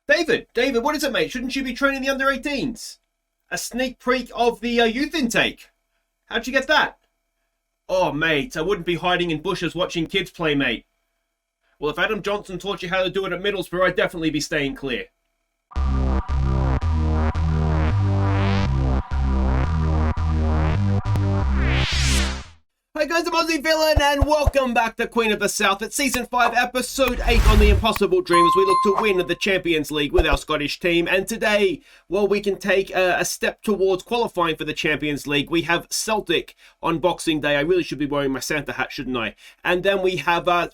David, what is it, mate? Shouldn't you be training the under-18s? A sneak peek of the youth intake. How'd you get that? Oh, mate, I wouldn't be hiding in bushes watching kids play, mate. Well, if Adam Johnson taught you how to do it at Middlesbrough, I'd definitely be staying clear. Hi guys, I'm Aussie Villain and welcome back to Queen of the South. It's Season 5, Episode 8 on the Impossible Dream as we look to win the Champions League with our Scottish team. And today, well, we can take a step towards qualifying for the Champions League. We have Celtic on Boxing Day. I really should be wearing my Santa hat, shouldn't I? And then we have a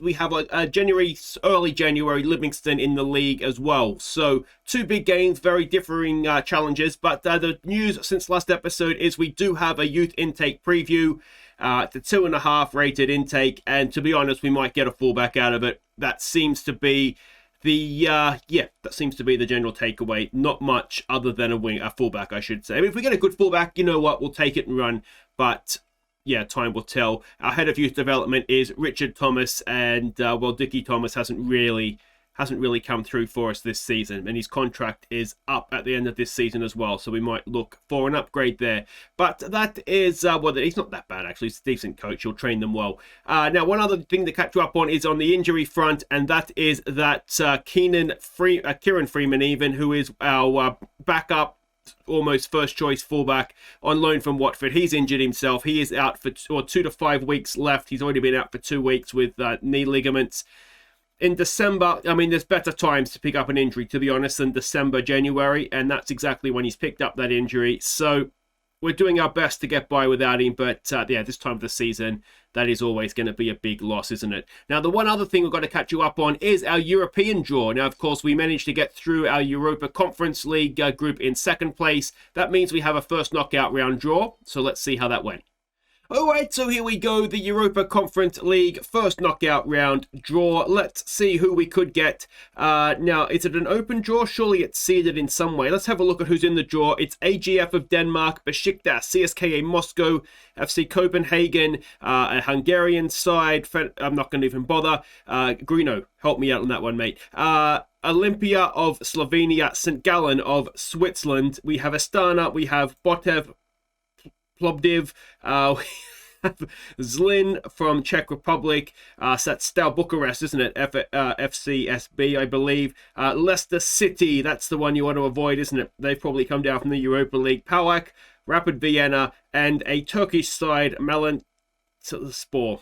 early January Livingston in the league as well. So, two big games, very differing challenges. But the news since last episode is we do have a youth intake preview. The 2.5 rated intake, and to be honest, we might get a fullback out of it. That seems to be the general takeaway. Not much other than a fullback, I should say. I mean, if we get a good fullback, you know what, we'll take it and run. But yeah, time will tell. Our head of youth development is Richard Thomas, and Dickie Thomas hasn't really come through for us this season, and his contract is up at the end of this season as well, so we might look for an upgrade there. But that is, he's not that bad actually. He's a decent coach. He'll train them well. Now, one other thing to catch you up on is on the injury front, and that is that Kieran Freeman, even, who is our backup, almost first choice fullback on loan from Watford. He's injured himself. He is out for 2 to 5 weeks left. He's already been out for 2 weeks with knee ligaments. In December, I mean, there's better times to pick up an injury, to be honest, than December, January, and that's exactly when he's picked up that injury. So we're doing our best to get by without him, but this time of the season, that is always going to be a big loss, isn't it? Now, the one other thing we've got to catch you up on is our European draw. Now, of course, we managed to get through our Europa Conference League group in second place. That means we have a first knockout round draw, so let's see how that went. Alright, so here we go, the Europa Conference League first knockout round draw. Let's see who we could get. Now, is it an open draw? Surely it's seeded in some way. Let's have a look at who's in the draw. It's AGF of Denmark, Besiktas, CSKA Moscow, FC Copenhagen, a Hungarian side. I'm not going to even bother. Grino, help me out on that one, mate. Olympia of Slovenia, St. Gallen of Switzerland. We have Astana, we have Botev Plovdiv, we have Zlin from Czech Republic, so that's Steaua Bucharest, isn't it? FCSB, I believe. Leicester City, that's the one you want to avoid, isn't it? They've probably come down from the Europa League. PAOK, Rapid Vienna, and a Turkish side, Malatyaspor.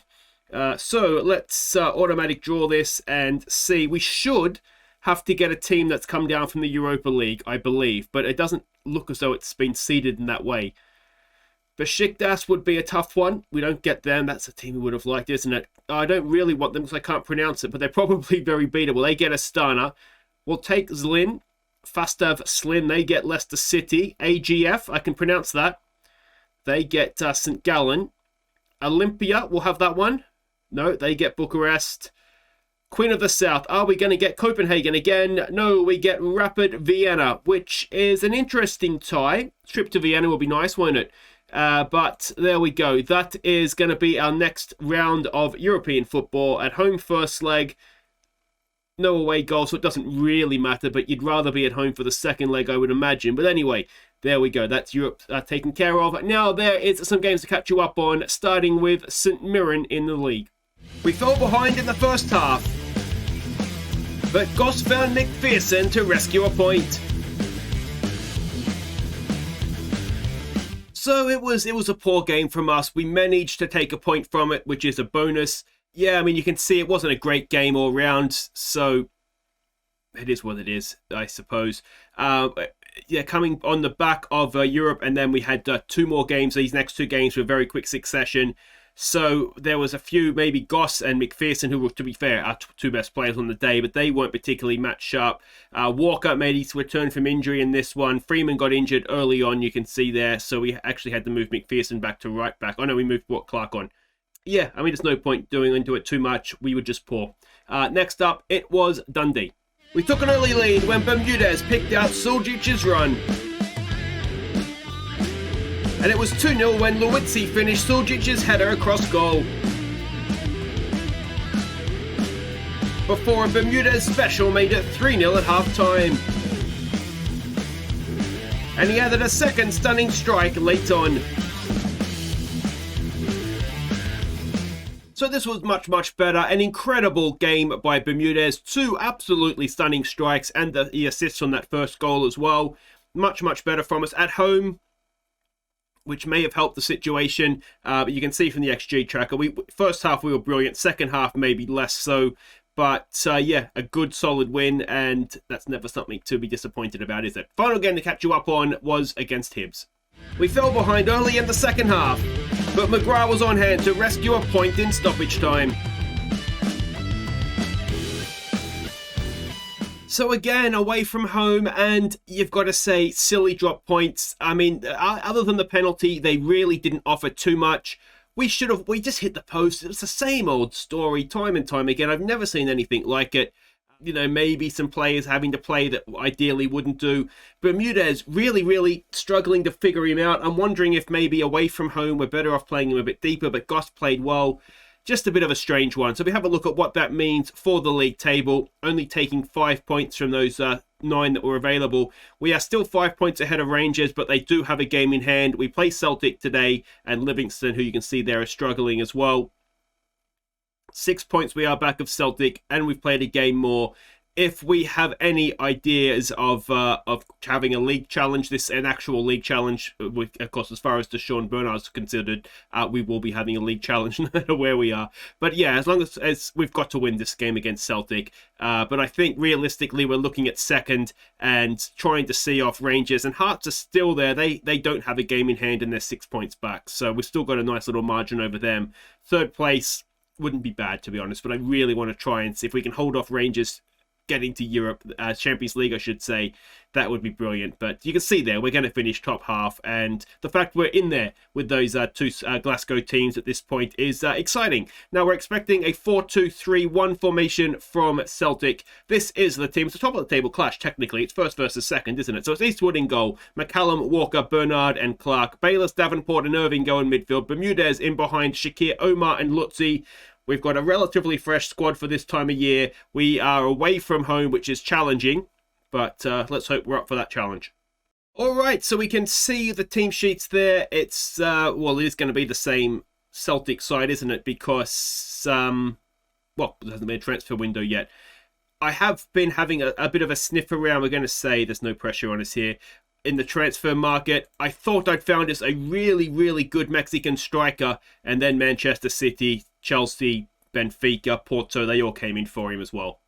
So let's automatic draw this and see. We should have to get a team that's come down from the Europa League, I believe, but it doesn't look as though it's been seeded in that way. Besiktas would be a tough one. We don't get them. That's a team we would have liked, isn't it? I don't really want them because I can't pronounce it, but they're probably very beatable. They get Astana. We'll take Zlin. Fastav Slin. They get Leicester City. AGF, I can pronounce that. They get St. Gallen. Olympia, we'll have that one. No, they get Bucharest. Queen of the South, are we going to get Copenhagen again? No, we get Rapid Vienna, which is an interesting tie. Trip to Vienna will be nice, won't it? But there we go. That is going to be our next round of European football. At home first leg. No away goal, so it doesn't really matter, but you'd rather be at home for the second leg, I would imagine. But anyway, there we go. That's Europe taken care of. Now there is some games to catch you up on, starting with St Mirren in the league. We fell behind in the first half, but Goss found McPherson to rescue a point. So it was a poor game from us. We managed to take a point from it, which is a bonus. Yeah, I mean, you can see it wasn't a great game all round, so it is what it is, I suppose. Coming on the back of Europe, and then we had 2 more games. These next 2 games were very quick succession. So there was a few, maybe Goss and McPherson, who were, to be fair, our 2 best players on the day, but they weren't particularly match sharp. Walker made his return from injury in this one. Freeman got injured early on, you can see there, so we actually had to move McPherson back to right back. Oh no, we moved Clark on. Yeah, I mean, there's no point doing into it too much. We were just poor. Next up, it was Dundee. We took an early lead when Bermudez picked out Suljic's run. And it was 2-0 when Lewicki finished Suljic's header across goal. before a Bermudez special made it 3-0 at half-time. And he added a second stunning strike late on. So this was much better. An incredible game by Bermudez. 2 absolutely stunning strikes and the assists on that first goal as well. Much better from us at home, which may have helped the situation. But you can see from the XG tracker, first half we were brilliant. Second half maybe less so. But yeah, a good solid win, and that's never something to be disappointed about, is it? Final game to catch you up on was against Hibs. We fell behind early in the second half, but McGrath was on hand to rescue a point in stoppage time. So again, away from home, and you've got to say, silly drop points. I mean, other than the penalty, they really didn't offer too much. We just hit the post. It was the same old story time and time again. I've never seen anything like it. You know, maybe some players having to play that ideally wouldn't do. Bermudez really struggling to figure him out. I'm wondering if maybe away from home we're better off playing him a bit deeper, but Goss played well. Just a bit of a strange one. So we have a look at what that means for the league table. Only taking 5 points from those 9 that were available. We are still 5 points ahead of Rangers, but they do have a game in hand. We play Celtic today, and Livingston, who you can see there, are struggling as well. 6 points we are back of Celtic, and we've played a game more. If we have any ideas of having a league challenge, an actual league challenge, of course, as far as Sean Bernard's considered, we will be having a league challenge no matter where we are. But yeah, as long as we've got to win this game against Celtic. But I think realistically, we're looking at second and trying to see off Rangers. And Hearts are still there. They don't have a game in hand and they're 6 points back. So we've still got a nice little margin over them. Third place wouldn't be bad, to be honest. But I really want to try and see if we can hold off Rangers getting to Europe, Champions League, I should say. That would be brilliant. But you can see there, we're going to finish top half. And the fact we're in there with those two Glasgow teams at this point is exciting. Now, we're expecting a 4-2-3-1 formation from Celtic. This is the team. It's the top of the table clash, technically. It's first versus second, isn't it? So it's Eastwood in goal. McCallum, Walker, Bernard and Clark. Bayless, Davenport and Irving go in midfield. Bermudez in behind Shakir, Omar and Lutzi. We've got a relatively fresh squad for this time of year. We are away from home, which is challenging, but let's hope we're up for that challenge. All right, so we can see the team sheets there. It's, well, it is going to be the same Celtic side, isn't it? Because, well, there hasn't been a transfer window yet. I have been having a bit of a sniff around. We're going to say there's no pressure on us here. In the transfer market, I thought I'd found us a really good Mexican striker, and then Manchester City, Chelsea, Benfica, Porto, they all came in for him as well.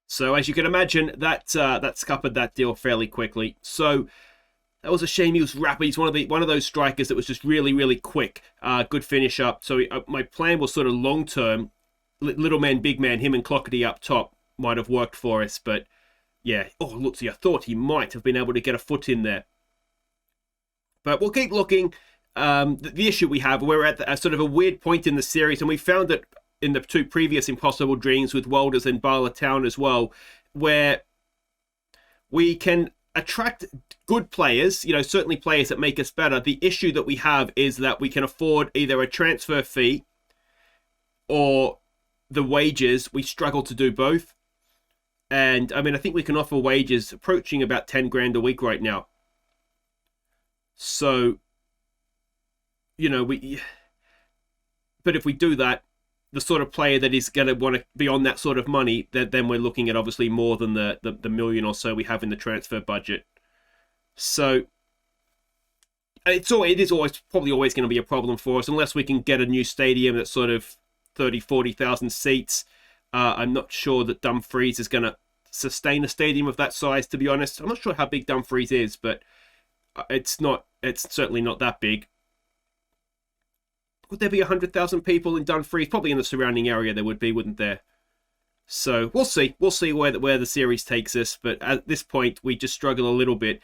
So as you can imagine, that scuppered that deal fairly quickly. So that was a shame. He was rapid. He's one of those strikers that was just really quick. Good finish up. So my plan was sort of long term, little man, big man, him and Clockety up top might have worked for us, but yeah. Oh, look, see, I thought he might have been able to get a foot in there. But we'll keep looking. The issue we have, we're at a sort of a weird point in the series, and we found it in the 2 previous Impossible Dreams with Welders and Bala Town as well, where we can attract good players, you know, certainly players that make us better. The issue that we have is that we can afford either a transfer fee or the wages. We struggle to do both. And I mean, I think we can offer wages approaching about 10 grand a week right now. So, you know, but if we do that, the sort of player that is going to want to be on that sort of money, then we're looking at obviously more than the million or so we have in the transfer budget. So it is probably always going to be a problem for us unless we can get a new stadium that's sort of 30,000-40,000 seats. I'm not sure that Dumfries is going to sustain a stadium of that size, to be honest. I'm not sure how big Dumfries is, but it's certainly not that big. Would there be 100,000 people in Dumfries? Probably in the surrounding area there would be, wouldn't there? So we'll see. We'll see where the series takes us. But at this point, we just struggle a little bit.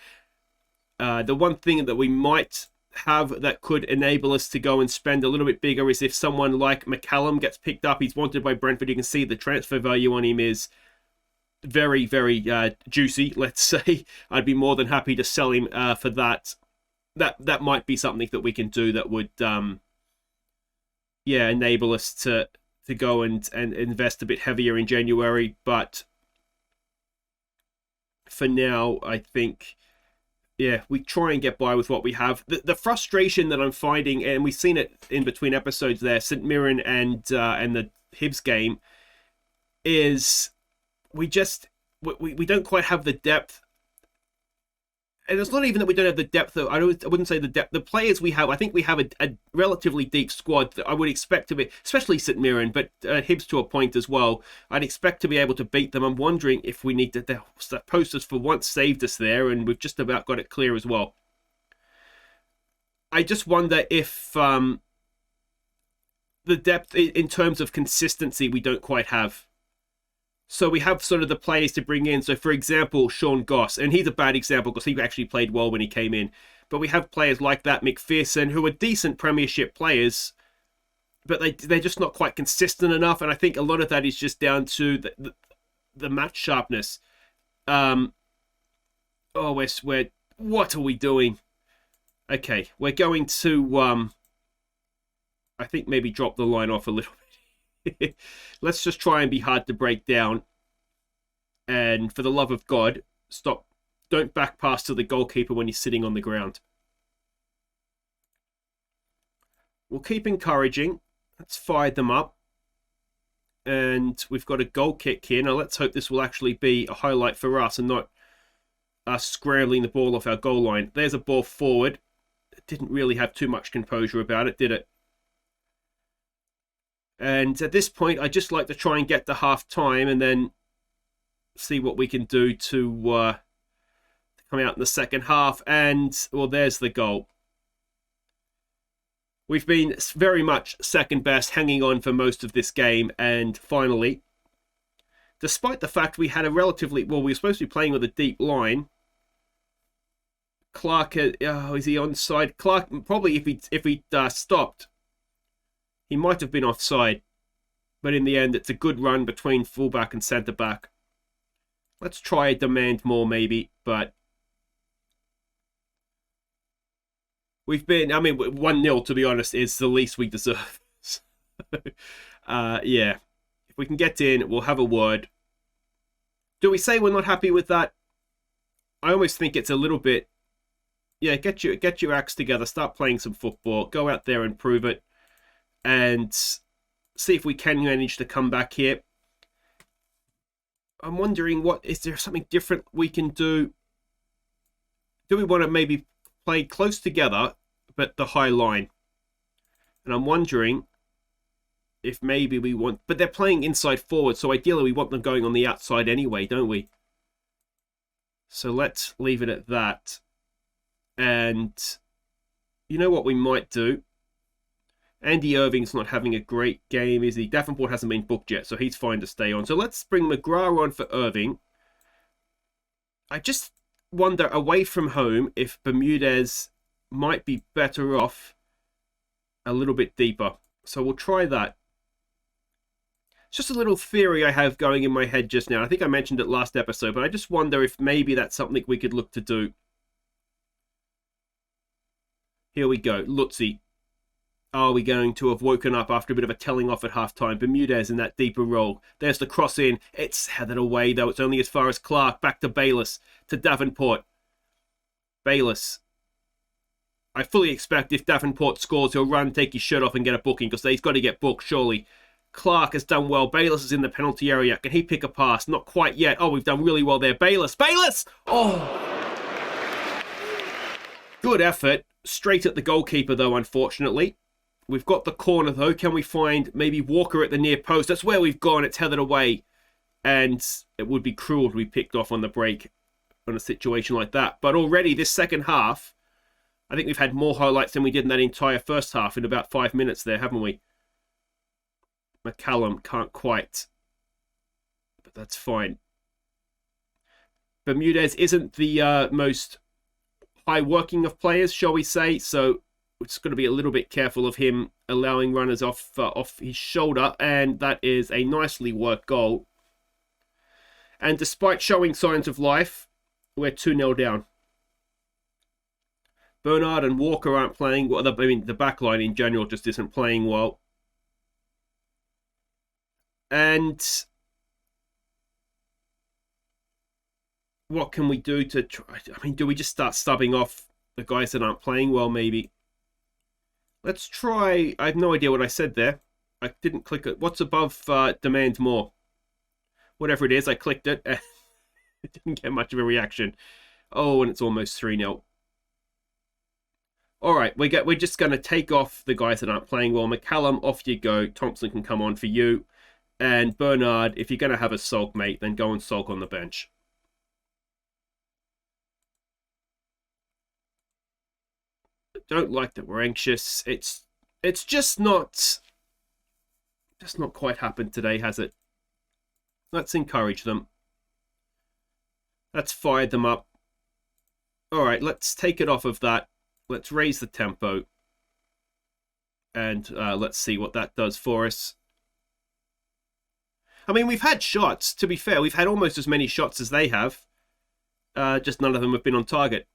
The one thing that we might have that could enable us to go and spend a little bit bigger is if someone like McCallum gets picked up. He's wanted by Brentford. You can see the transfer value on him is very juicy, let's say. I'd be more than happy to sell him for that. That might be something that we can do that would enable us to to go and invest a bit heavier in January. But for now, I think, yeah, we try and get by with what we have. The frustration that I'm finding, and we've seen it in between episodes there, St Mirren and the Hibs game, is we don't quite have the depth. And it's not even that we don't have the depth. I wouldn't say the depth. The players we have, I think we have a relatively deep squad that I would expect to be, especially St Mirren, but Hibs to a point as well. I'd expect to be able to beat them. I'm wondering if we need to. That posters for once saved us there, and we've just about got it clear as well. I just wonder if the depth in terms of consistency we don't quite have. So we have sort of the players to bring in. So, for example, Sean Goss, and he's a bad example because he actually played well when he came in. But we have players like that, McPherson, who are decent Premiership players, but they're just not quite consistent enough. And I think a lot of that is just down to the match sharpness. What are we doing? Okay, we're going to, I think maybe drop the line off a little bit. Let's just try and be hard to break down. And for the love of God, stop. Don't back pass to the goalkeeper when he's sitting on the ground. We'll keep encouraging. Let's fire them up. And we've got a goal kick here. Now let's hope this will actually be a highlight for us and not us scrambling the ball off our goal line. There's a ball forward. It didn't really have too much composure about it, did it? And at this point, I just like to try and get to half time and then see what we can do to come out in the second half. And, well, there's the goal. We've been very much second best, hanging on for most of this game. And finally, despite the fact we had a relatively, well, we were supposed to be playing with a deep line. Clark, is he onside? Clark, probably if he stopped, he might have been offside, but in the end, it's a good run between fullback and centre-back. Let's try a demand more, maybe, but we've been, 1-0, to be honest, is the least we deserve. Yeah, if we can get in, we'll have a word. Do we say we're not happy with that? I almost think it's a little bit, yeah, get your acts together, start playing some football, go out there and prove it. And see if we can manage to come back here. I'm wondering, is there something different we can do? Do we want to maybe play close together, but the high line? And I'm wondering if maybe we want, but they're playing inside forward, so ideally we want them going on the outside anyway, don't we? So let's leave it at that. And you know what we might do? Andy Irving's not having a great game, is he? Davenport hasn't been booked yet, so he's fine to stay on. So let's bring McGrath on for Irving. I just wonder, away from home, if Bermudez might be better off a little bit deeper. So we'll try that. It's just a little theory I have going in my head just now. I think I mentioned it last episode, but I just wonder if maybe that's something we could look to do. Here we go. Lutzi. Are we going to have woken up after a bit of a telling off at half-time? Bermudez in that deeper role. There's the cross in. It's headed away, though. It's only as far as Clark. Back to Bayliss. To Davenport. Bayliss. I fully expect if Davenport scores, he'll run, take his shirt off and get a booking, because he's got to get booked, surely. Clark has done well. Bayliss is in the penalty area. Can he pick a pass? Not quite yet. Oh, we've done really well there. Bayliss! Bayliss! Oh! Good effort. Straight at the goalkeeper, though, unfortunately. We've got the corner, though. Can we find maybe Walker at the near post? That's where we've gone. It's headed away. And it would be cruel to be picked off on the break on a situation like that. But already, this second half, I think we've had more highlights than we did in that entire first half in about 5 minutes there, haven't we? McCallum can't quite. But that's fine. Bermudez isn't the most high working of players, shall we say. So we're just going to be a little bit careful of him allowing runners off his shoulder. And that is a nicely worked goal. And despite showing signs of life, we're 2-0 down. Bernard and Walker aren't playing well. The back line in general just isn't playing well. And what can we do to try? I mean, do we just start subbing off the guys that aren't playing well, maybe? Let's try. I have no idea what I said there. I didn't click it. What's above demand more? Whatever it is, I clicked it. And it didn't get much of a reaction. Oh, and it's almost 3-0. All right, we're just going to take off the guys that aren't playing well. McCallum, off you go. Thompson can come on for you. And Bernard, if you're going to have a sulk, mate, then go and sulk on the bench. I don't like that we're anxious. It's just not quite happened today, has it? Let's encourage them. Let's fire them up. All right, let's take it off of that. Let's raise the tempo. And let's see what that does for us. I mean, we've had shots, to be fair. We've had almost as many shots as they have. Just none of them have been on target.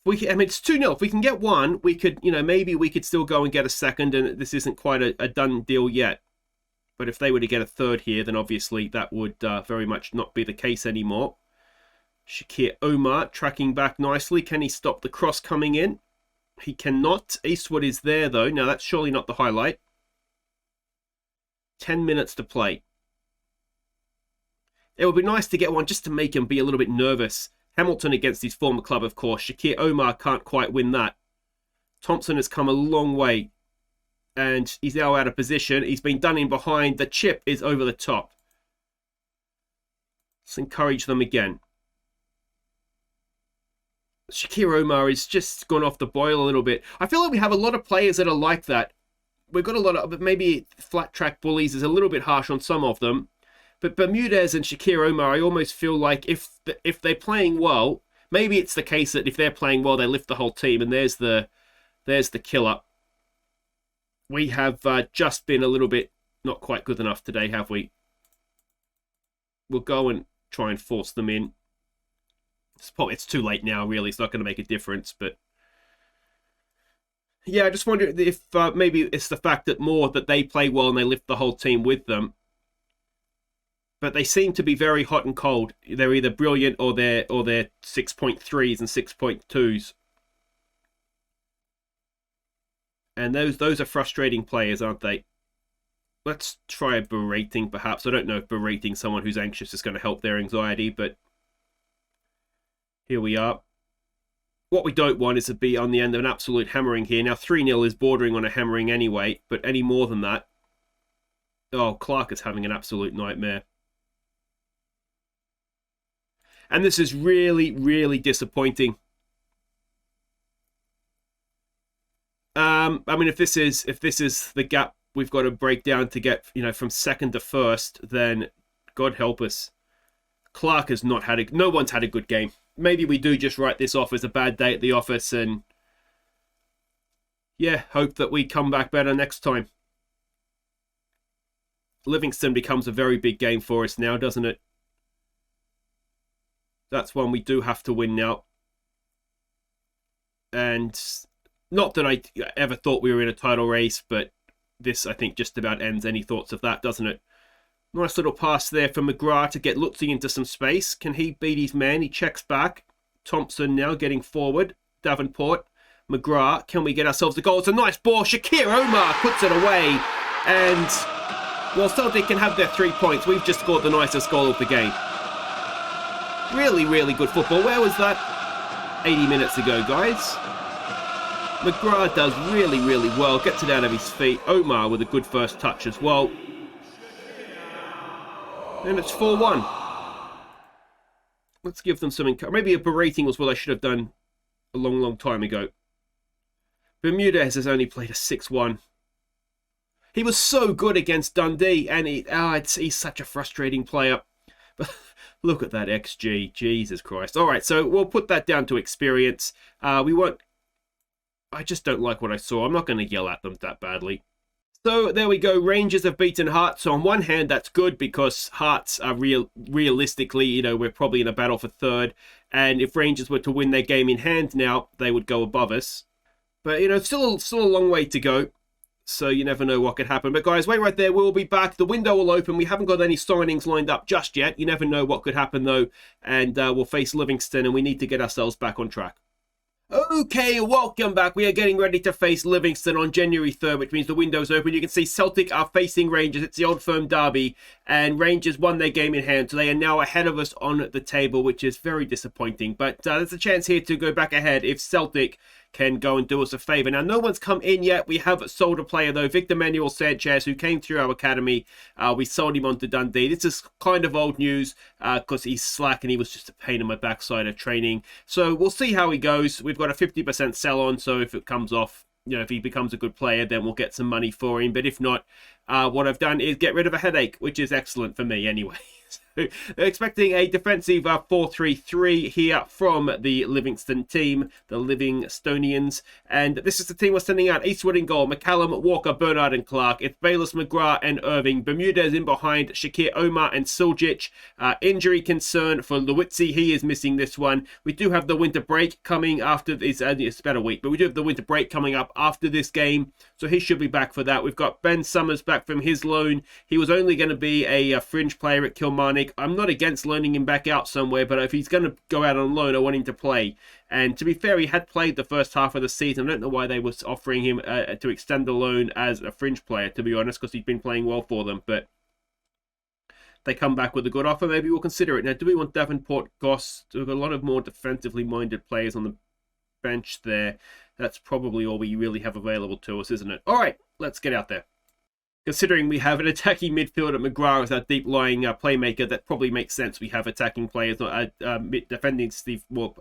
I mean, it's 2-0. If we can get one, we could, maybe we could still go and get a second, and this isn't quite a done deal yet. But if they were to get a third here, then obviously that would very much not be the case anymore. Shakir Omar tracking back nicely. Can he stop the cross coming in? He cannot. Eastwood is there, though. Now, that's surely not the highlight. 10 minutes to play. It would be nice to get one just to make him be a little bit nervous. Hamilton against his former club, of course. Shakir Omar can't quite win that. Thompson has come a long way. And he's now out of position. He's been done in behind. The chip is over the top. Let's encourage them again. Shakir Omar has just gone off the boil a little bit. I feel like we have a lot of players that are like that. We've got a lot of, maybe flat track bullies is a little bit harsh on some of them. But Bermudez and Shakir Omar, I almost feel like if they're playing well, maybe it's the case that if they're playing well, they lift the whole team. And there's the killer. We have just been a little bit not quite good enough today, have we? We'll go and try and force them in. It's too late now, really. It's not going to make a difference, but yeah, I just wonder if maybe it's the fact that they play well and they lift the whole team with them. But they seem to be very hot and cold. They're either brilliant or they're 6.3s and 6.2s. And those are frustrating players, aren't they? Let's try berating, perhaps. I don't know if berating someone who's anxious is going to help their anxiety, but here we are. What we don't want is to be on the end of an absolute hammering here. Now, 3-0 is bordering on a hammering anyway, but any more than that... Oh, Clark is having an absolute nightmare. And this is really, really disappointing. I mean, if this is the gap we've got to break down to get, from second to first, then God help us. Clark has not had no one's had a good game. Maybe we do just write this off as a bad day at the office and, yeah, hope that we come back better next time. Livingston becomes a very big game for us now, doesn't it? That's one we do have to win now. And not that I ever thought we were in a title race, but this, I think, just about ends any thoughts of that, doesn't it? Nice little pass there from McGrath to get Lutzi into some space. Can he beat his man? He checks back. Thompson now getting forward. Davenport. McGrath. Can we get ourselves a goal? It's a nice ball. Shakir Omar puts it away. And, well, Celtic can have their 3 points. We've just scored the nicest goal of the game. Really, really good football. Where was that? 80 minutes ago, guys. McGrath does really, really well. Gets it out of his feet. Omar with a good first touch as well. And it's 4-1. Let's give them some encouragement. Maybe a berating was what I should have done a long, long time ago. Bermudez has only played a 6-1. He was so good against Dundee, and he's such a frustrating player. But look at that XG. Jesus Christ. All right, so we'll put that down to experience. We won't... I just don't like what I saw. I'm not going to yell at them that badly. So there we go. Rangers have beaten Hearts. So on one hand, that's good because Hearts are realistically, we're probably in a battle for third. And if Rangers were to win their game in hand now, they would go above us. But, still a long way to go. So you never know what could happen. But guys, wait right there. We'll be back. The window will open. We haven't got any signings lined up just yet. You never know what could happen, though. And we'll face Livingston, and we need to get ourselves back on track. Okay, welcome back. We are getting ready to face Livingston on January 3rd, which means the window's open. You can see Celtic are facing Rangers. It's the Old Firm derby, and Rangers won their game in hand, so they are now ahead of us on the table, which is very disappointing. But there's a chance here to go back ahead if Celtic can go and do us a favour. Now, no one's come in yet. We have sold a player, though, Victor Manuel Sanchez, who came through our academy. We sold him on to Dundee. This is kind of old news because he's slack and he was just a pain in my backside of training. So we'll see how he goes. We've got a 50% sell on, so if it comes off, if he becomes a good player, then we'll get some money for him. But if not, what I've done is get rid of a headache, which is excellent for me anyway. So they're expecting a defensive 4-3-3 here from the Livingston team, the Livingstonians. And this is the team we're sending out. Eastwood in goal, McCallum, Walker, Bernard and Clark. It's Bayless, McGrath and Irving. Bermudez in behind, Shakir, Omar and Suljic. Injury concern for Lewitzi. He is missing this one. We do have the winter break coming after this. It's about a week, but we do have the winter break coming up after this game. So he should be back for that. We've got Ben Summers back from his loan. He was only going to be a fringe player at Kilmarnock. I'm not against loaning him back out somewhere, but if he's going to go out on loan, I want him to play. And to be fair, he had played the first half of the season. I don't know why they was offering him to extend the loan as a fringe player, to be honest, because he's been playing well for them. But they come back with a good offer, maybe we'll consider it. Now, do we want Davenport, Goss? We've got a lot of more defensively minded players on the bench there. That's probably all we really have available to us, isn't it? All right, let's get out there. Considering we have an attacking midfielder at McGrath as our deep-lying playmaker, that probably makes sense. We have attacking players, not defending Steve. Well,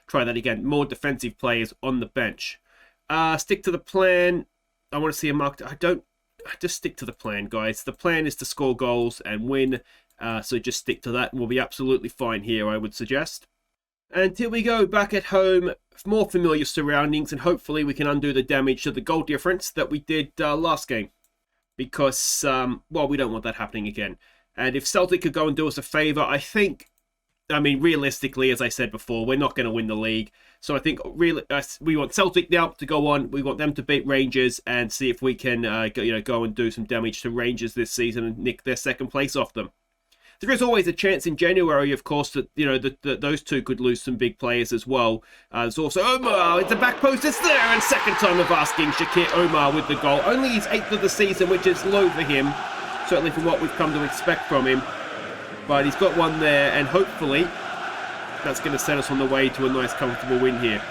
try that again. More defensive players on the bench. Stick to the plan. I want to see a mark. Just stick to the plan, guys. The plan is to score goals and win. So just stick to that, and we'll be absolutely fine here, I would suggest. And here we go, back at home, more familiar surroundings, and hopefully we can undo the damage to the goal difference that we did last game. Because, well, we don't want that happening again. And if Celtic could go and do us a favour, I mean, realistically, as I said before, we're not going to win the league. So I think we want Celtic now to go on. We want them to beat Rangers and see if we can go and do some damage to Rangers this season and nick their second place off them. There is always a chance in January, of course, that those two could lose some big players as well. There's also Omar, it's a back post, it's there, and second time of asking, Shakir Omar with the goal. Only his 8th of the season, which is low for him, certainly from what we've come to expect from him. But he's got one there, and hopefully that's going to set us on the way to a nice, comfortable win here.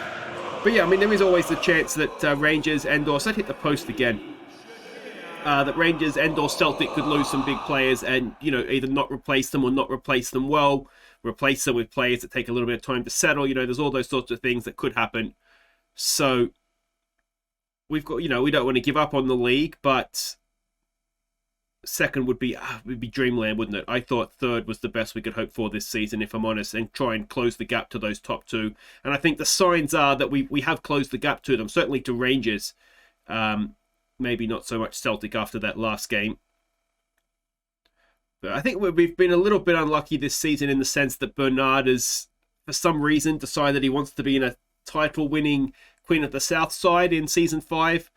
But yeah, I mean, there is always the chance that Rangers and/or, so I hit the post again. That Rangers and or Celtic could lose some big players and, either not replace them or not replace them well. Replace them with players that take a little bit of time to settle. There's all those sorts of things that could happen. So we've got, we don't want to give up on the league, but second would be dreamland, wouldn't it? I thought third was the best we could hope for this season, if I'm honest, and try and close the gap to those top two. And I think the signs are that we have closed the gap to them, certainly to Rangers. Maybe not so much Celtic after that last game. But I think we've been a little bit unlucky this season in the sense that Bernard has, for some reason, decided he wants to be in a title-winning Queen of the South side in Season 5.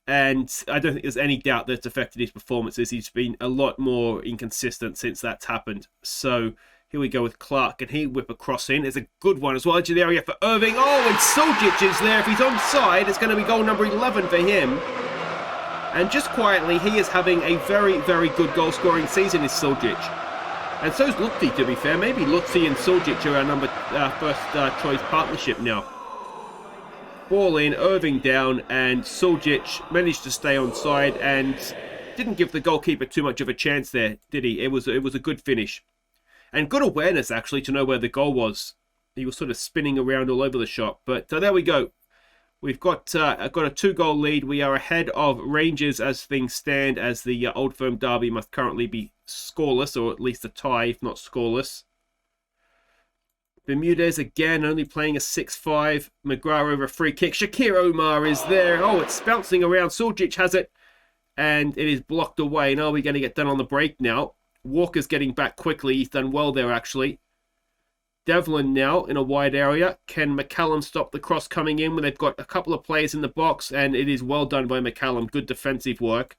And I don't think there's any doubt that's affected his performances. He's been a lot more inconsistent since that's happened. So here we go with Clark. Can he whip a cross in? There's a good one as well. Edge of the area for Irving. Oh, and Suljic is there. If he's onside, it's going to be goal number 11 for him. And just quietly, he is having a very, very good goal-scoring season, is Suljic. And so's Lutzi, to be fair. Maybe Lutzi and Suljic are our first choice partnership now. Ball in, Irving down, and Suljic managed to stay onside and didn't give the goalkeeper too much of a chance there, did he? It was a good finish. And good awareness, actually, to know where the goal was. He was sort of spinning around all over the shop. But there we go. We've got a 2-goal lead. We are ahead of Rangers as things stand, as the Old Firm derby must currently be scoreless, or at least a tie, if not scoreless. Bermudez again, only playing a 6-5. McGrath over a free kick. Shakir Omar is there. Oh, it's bouncing around. Suljic has it, and it is blocked away. Now we're going to get done on the break now. Walker's getting back quickly. He's done well there, actually. Devlin now in a wide area. Can McCallum stop the cross coming in when they've got a couple of players in the box? And it is well done by McCallum. Good defensive work.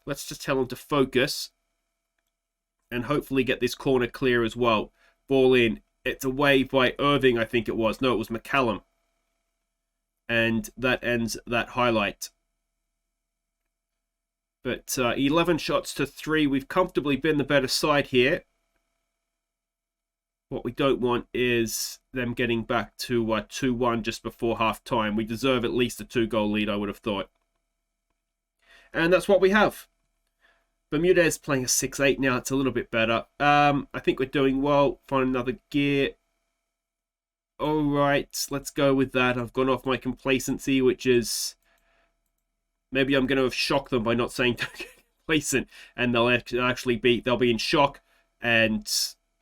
Let's just tell him to focus. And hopefully get this corner clear as well. Ball in. It's away by Irving, I think it was. No, it was McCallum. And that ends that highlight. But 11 shots to 3. We've comfortably been the better side here. What we don't want is them getting back to 2-1 just before half-time. We deserve at least a 2-goal lead, I would have thought. And that's what we have. Bermudez playing a 6-8 now. It's a little bit better. I think we're doing well. Find another gear. All right, let's go with that. I've gone off my complacency, which is... Maybe I'm going to have shocked them by not saying don't get complacent. And they'll be in shock. And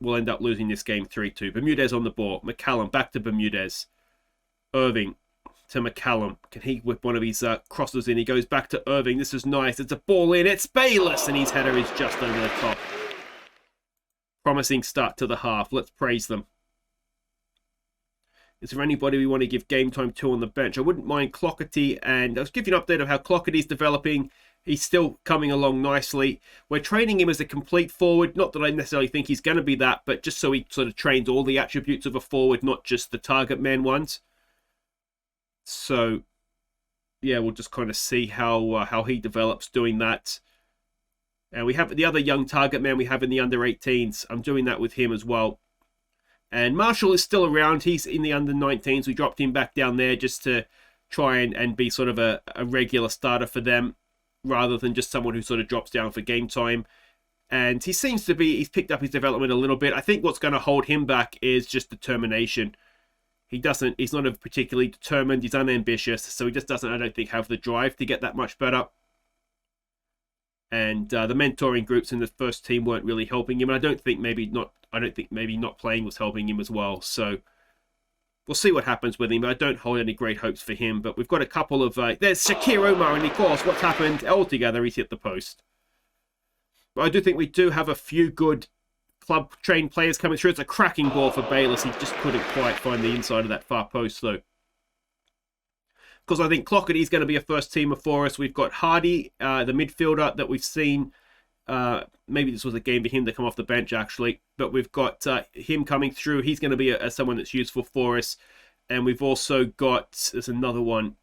we'll end up losing this game 3-2. Bermudez on the ball. McCallum back to Bermudez. Irving to McCallum. Can he whip one of his crosses in? He goes back to Irving. This is nice. It's a ball in. It's Bayless. And his header is just over the top. Promising start to the half. Let's praise them. Is there anybody we want to give game time to on the bench? I wouldn't mind Clockety, and I'll give you an update of how Clockety's developing. He's still coming along nicely. We're training him as a complete forward. Not that I necessarily think he's going to be that, but just so he sort of trains all the attributes of a forward, not just the target man ones. So, yeah, we'll just kind of see how he develops doing that. And we have the other young target man we have in the under-18s. I'm doing that with him as well. And Marshall is still around. He's in the under-19s. We dropped him back down there just to try and be sort of a regular starter for them, rather than just someone who sort of drops down for game time. And he seems to be, he's picked up his development a little bit. I think what's going to hold him back is just determination. He's not particularly determined. He's unambitious. So he just doesn't, I don't think, have the drive to get that much better. And the mentoring groups in the first team weren't really helping him. And I don't think maybe not playing was helping him as well. So we'll see what happens with him. I don't hold any great hopes for him. But we've got a couple of... there's Shakir Omar, and of course, what's happened? Altogether, he's hit the post. But I do think we do have a few good club-trained players coming through. It's a cracking ball for Bayless. He just couldn't quite find the inside of that far post, though. Because I think Clockety's going to be a first-teamer for us. We've got Hardy, the midfielder that we've seen... maybe this was a game for him to come off the bench, actually. But we've got him coming through. He's going to be someone that's useful for us. And we've also got... There's another one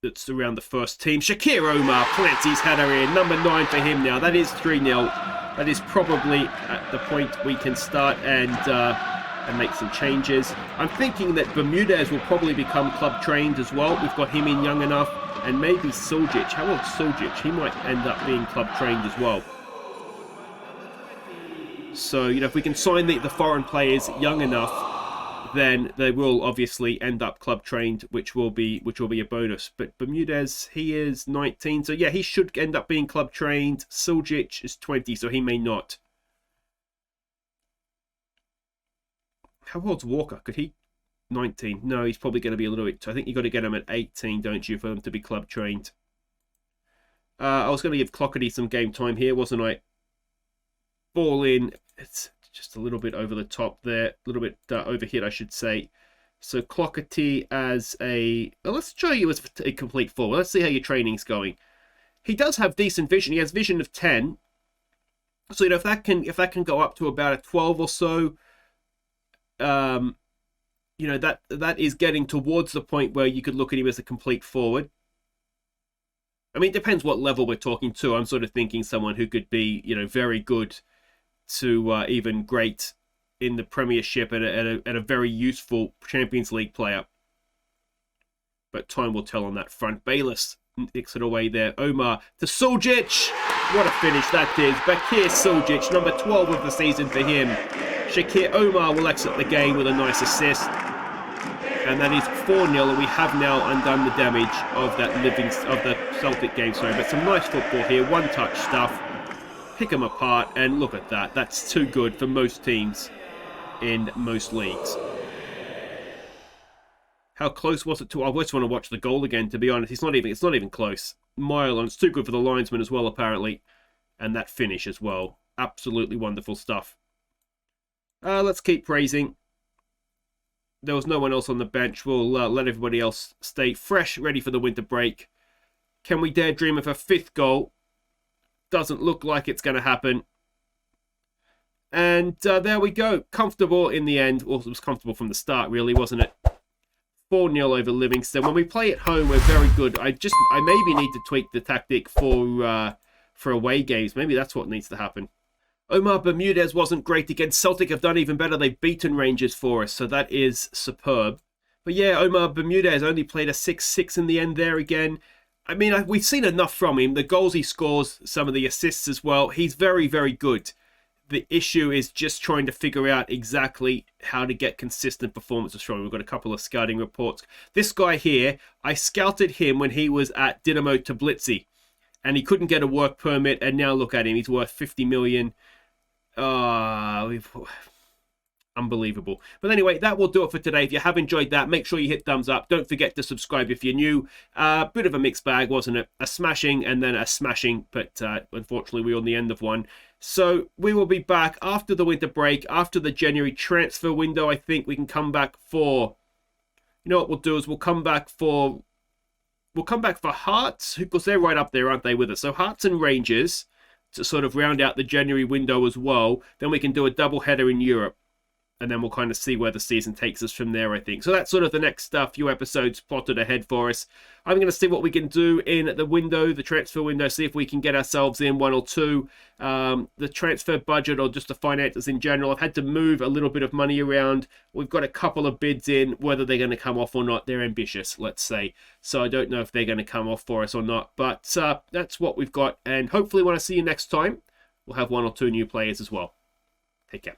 that's around the first team. Shakir Omar plants his header in. Number 9 for him now. That is 3-0. That is probably at the point we can start and make some changes. I'm thinking that Bermudez will probably become club-trained as well. We've got him in young enough. And maybe Suljic. How old's Suljic? He might end up being club-trained as well. So, if we can sign the foreign players young enough, then they will obviously end up club-trained, which will be a bonus. But Bermudez, he is 19. So, yeah, he should end up being club-trained. Suljic is 20, so he may not. How old's Walker? Could he... 19. No, he's probably going to be a little bit... I think you've got to get him at 18, don't you, for them to be club-trained. I was going to give Clockety some game time here, wasn't I? Ball in. It's just a little bit over the top there. A little bit overhit, I should say. So Clockety as a... Well, let's show you as a complete forward. Let's see how your training's going. He does have decent vision. He has vision of 10. So, if that can go up to about a 12 or so... that is getting towards the point where you could look at him as a complete forward. I mean, it depends what level we're talking to. I'm sort of thinking someone who could be, very good to even great in the Premiership and a very useful Champions League player. But time will tell on that front. Bayless nicks it away there. Omar to Suljic. What a finish that is. Bakir Suljic, number 12 of the season for him. Shakir Omar will exit the game with a nice assist. And that is 4-0, and we have now undone the damage of the Celtic game. But some nice football here, one-touch stuff. Pick them apart, and look at that. That's too good for most teams in most leagues. How close was it to... I just want to watch the goal again, to be honest. It's not even close. Mile on. It's too good for the linesman as well, apparently. And that finish as well. Absolutely wonderful stuff. Let's keep praising. there was no one else on the bench. We'll let everybody else stay fresh, ready for the winter break. Can we dare dream of a 5th goal? Doesn't look like it's going to happen. And there we go. Comfortable in the end. Well, it was comfortable from the start, really, wasn't it? 4-0 over Livingston. When we play at home, we're very good. I maybe need to tweak the tactic for away games. Maybe that's what needs to happen. Omar Bermudez wasn't great against Celtic. Have done even better. They've beaten Rangers for us, so that is superb. But yeah, Omar Bermudez only played a 6-6 in the end there again. I mean, we've seen enough from him. The goals he scores, some of the assists as well. He's very, very good. The issue is just trying to figure out exactly how to get consistent performances from him. We've got a couple of scouting reports. This guy here, I scouted him when he was at Dinamo Tbilisi, and he couldn't get a work permit, and now look at him. He's worth 50 million. Unbelievable. But anyway, that will do it for today. If you have enjoyed that, make sure you hit thumbs up. Don't forget to subscribe if you're new. Bit of a mixed bag, wasn't it? A smashing and then a smashing, but unfortunately we're on the end of one. So we will be back after the winter break, after the January transfer window. I think we can come back for, you know what we'll do is we'll come back for Hearts, because they're right up there, aren't they, with us? So Hearts and Rangers to sort of round out the January window as well. Then we can do a double header in Europe. And then we'll kind of see where the season takes us from there, I think. So that's sort of the next few episodes plotted ahead for us. I'm going to see what we can do in the window, the transfer window, see if we can get ourselves in 1 or 2. The transfer budget or just the finances in general. I've had to move a little bit of money around. We've got a couple of bids in. Whether they're going to come off or not, they're ambitious, let's say. So I don't know if they're going to come off for us or not. But that's what we've got. And hopefully when I see you next time, we'll have 1 or 2 new players as well. Take care.